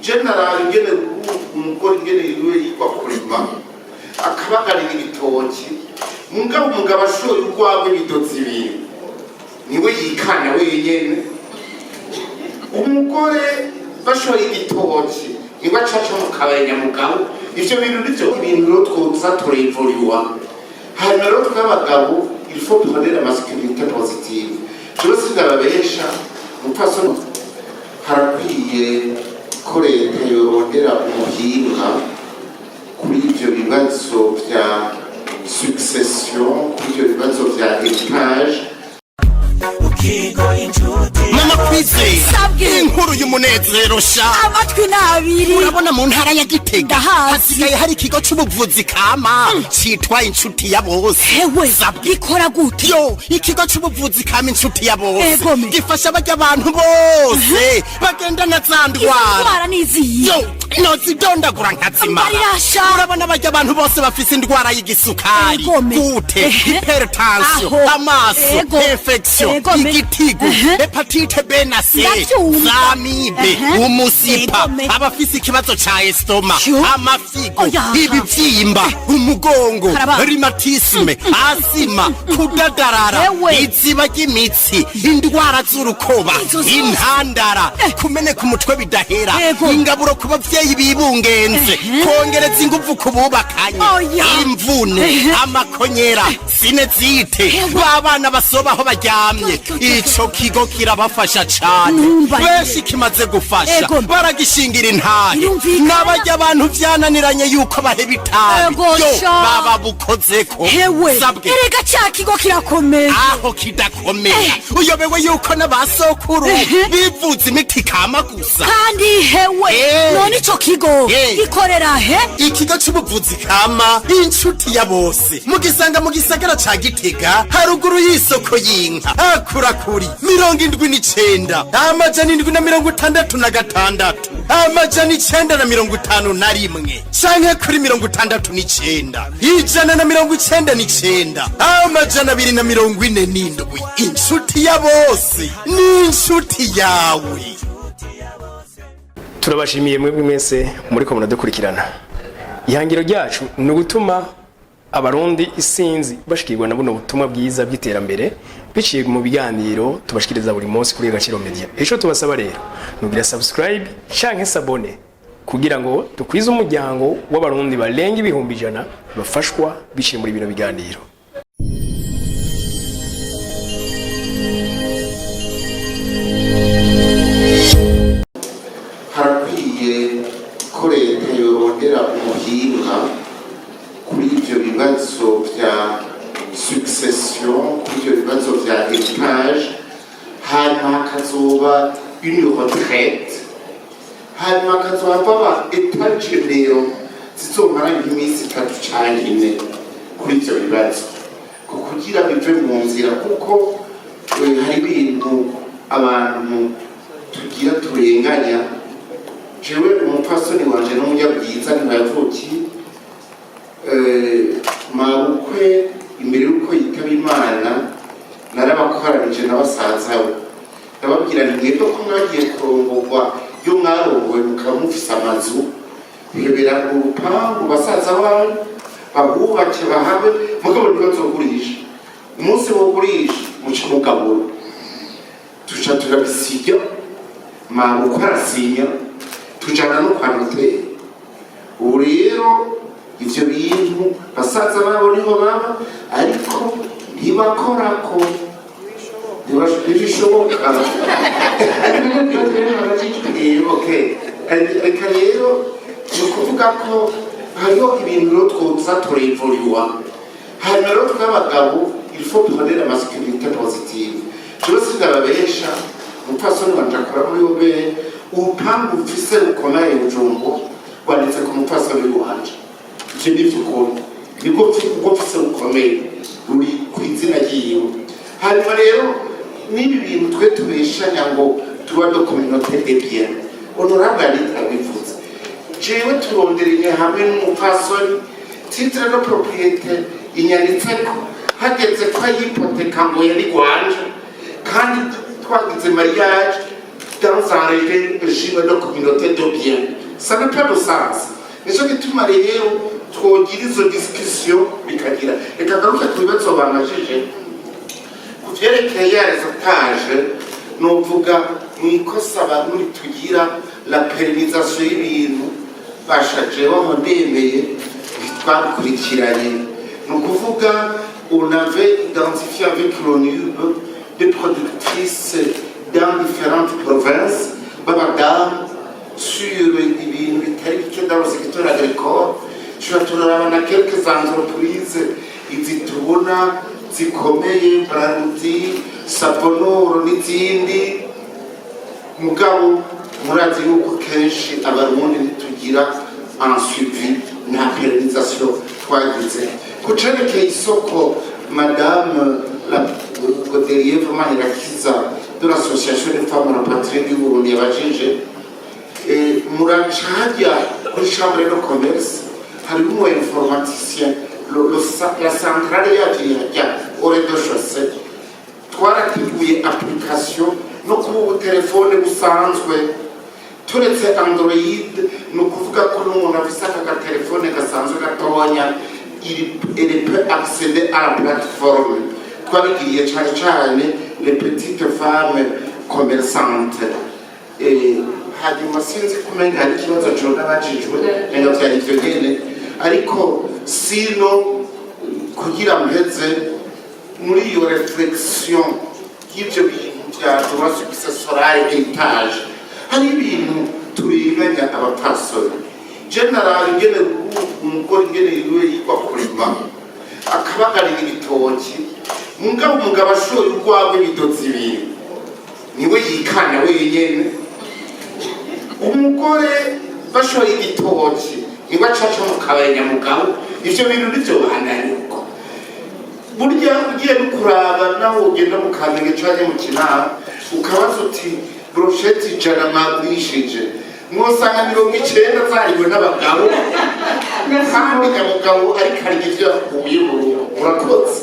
general ingene umugore ingene yiwe yikwa kurima akabagarira ibitoki umugabo ashoye urwagwe bidotsi ibintu niwe yikana wenyene umugore bashoye igitoki niwe acaca mu kabanya mugabo ivyo bintu nivyo ibintu rero twoza turevuriwa hanyuma rero tw'abagabo il faut prendre la masculinité positive cyose ndababesha umupfasoni harakwiye ko leta yorondera umuhinga kuri ivyo bibazo vya succession kuri ivyo bibazo vya heritage. Mama Kwizera inkuru y'umunezero sha amatwi nabiri urabona mu ntara ya Gitega hasigaye hari ikigo c'ubuvuzi kama citwa inshuti ya bose. Hewe gikora gute? Yo ikigo c'ubuvuzi kama inshuti ya bose gifasha barya abantu bose bagendana za ndwara niziyi yo nozidondagura nkazima. Urabona barya abantu bose bafise indwara y'igisukari gute hypertension amaso infection igitigu hepatite B na C zamibe umusipa abafise ikibazo ca estoma amafigo ibivyimba umugongo rheumatisme asima kudadarara iziba ry'imitsi indwara z'urukoba intandara kumeneka umutwe bidahera ingaburo ku bavyeyi bibungenze kongereza inguvu ku bubakanye imvune amakonyera sinezite babana basobaho baryamye ico kigo kirabafasha cane benshi kimaze gufasha baragishingira intahe n'abarya abantu vyananiranye yuko baheba itabi yo baba bukozeko sabwe erega ca kigo kirakomeye aho kidakomeye uyobewe yuko n'abasokuru bivuza imiti kama gusa kandi hewe none ico kigo gikorera he? Ikigo c'ubuvuzi kama inshuti ya bose mugisanga mu gisagara ca Gitega haruguru y'isoko y'inka akurakuri 79 amajana 766 amajana 951 canke kuri 69 ijana na 99 amajana 247 inshuti ya bose ni inshuti yawe. Turabashimiye mwebwe mwese muri ko munadukurikirana. Ihangiro ryacu ni ugutuma abarundi isinzi bashikirwa na buno butumwa bwiza bw'iterambere biciye mu biganiro tubashikiriza buri munsi kuri Agaciro Media. Ejo tubasaba rero nugira subscribe canke sabone kugira ngo dukwize umuryango w'abarundi barenga 100,000 bafashwa biciye muri bino biganiro. Harakwiye ko leta yorondera umuhinga kuri ivyo bibazo vya succession kuri ivyo bibazo vya heritage hanyuma hakazoba une retraite hanyuma hakazoba baba etagenero zizomara nk'iminsi 3 canke 4 kuri ivyo bibazo kugira bive mu nzira kuko hari ibintu abantu tugira turenganya. Jewe umupfasoni wanje n'umunyabwiza ntibavuki mabukwe imbere yuko yitaba Imana narabakoranije n'abasaza we ndababwira nti mwebwe ko mwagiye kurongorwa yo mwarongowe mukaba mufise amazu bihebera urupangu basaza banyu babubake bahabe mugabo ntibazogurisha umunsi wogurisha muca mugabura tuca turabisiga mabukwe arasinya tujana no kwa noteri. Ubu rero ivyo bintu basaza babo niho baba ariko ntibakorako ntibishoboka. Reka rero ni ukuvuga ko hariho ibintu rero twoza turevuriwa hanyuma rero tw'abagabo il faut prendre la masculinité positive cyose ndababesha umupfasoni wanje akora muri Obere urupangu mfise rukomeye Bujumbu rwanditse ku mupfasoni wanje ivyo n'ivy'ukuri nibwo mfise rukomeye ruri ku izina ryiwe. Hanyuma rero n'ibi bintu twe tubeshanya ngo tuba de communauté de bien honorable Alita bivuze jewe turondereye hamwe n'umupfasoni titre de propriété inyanditseko hageze ko yipoteka ngo yari gwanje kandi twagize mariage dans un régime de communauté de biens. Ça n'a pas de sens. Nicyo gituma rero twogira izo discussion bikagira reka garuke ku bibazo bamajije ku vyerekeye ya réseautage novuga mu ikosa abantu tugira la pérennisation y'ibintu bashajeho ndemeye twakurikiranye ni ukuvuga on avait identifié avec l'ONU des productrices dans différentes provinces babadamu sur ibintu bitari bike dans le secteur agricole turabona quelques entreprises izi tubona zikomeye Brandi Saponoro n'izindi mugabo murazi yuko kenshi abarundi ntitugira un suivi na pérennisation twagize ku cerekeye isoko madame la Godelier Manirakiza de l'association des femmes rapatriées du Burundi yabajije muracaja kuri chambre de commerce harimo informaticien la centrale ya au rez-de-chaussée twarateguye application no ku telefone busanzwe turetse Android ni ukuvuga ko n'umuntu afise aka telefone gasanzwe gatonya il peut accéder à la plateforme twabigiriye cyane les petites femmes commerçantes hanyuma sinzi kumenya hari ikibazo cyona bacishwe nenda byari ivyo nyene ariko sino kugira mpeze muri iyo reflexion y'ivyo bintu bya droit successoral héritage hari ibintu tubimenya abapasori general ngene umugore ngene yiwe yitwa kurima akabagarira ibitoki umugabo ashoye urwagwe bidozi ibintu niwe yikana wenyene umugore bashoye igitoki niba acaca mu kabari nyamugabo ivyo bintu nivyo bandanye uko burya ugiye no kuraba nawe ugenda mu kamenge canke mu kinama ukabaza uti brochette ijana mwagurishije mwosanga 90 zariwe n'abagabo kandi umugabo ariko arya ivyo yakuye mu rugo urakoze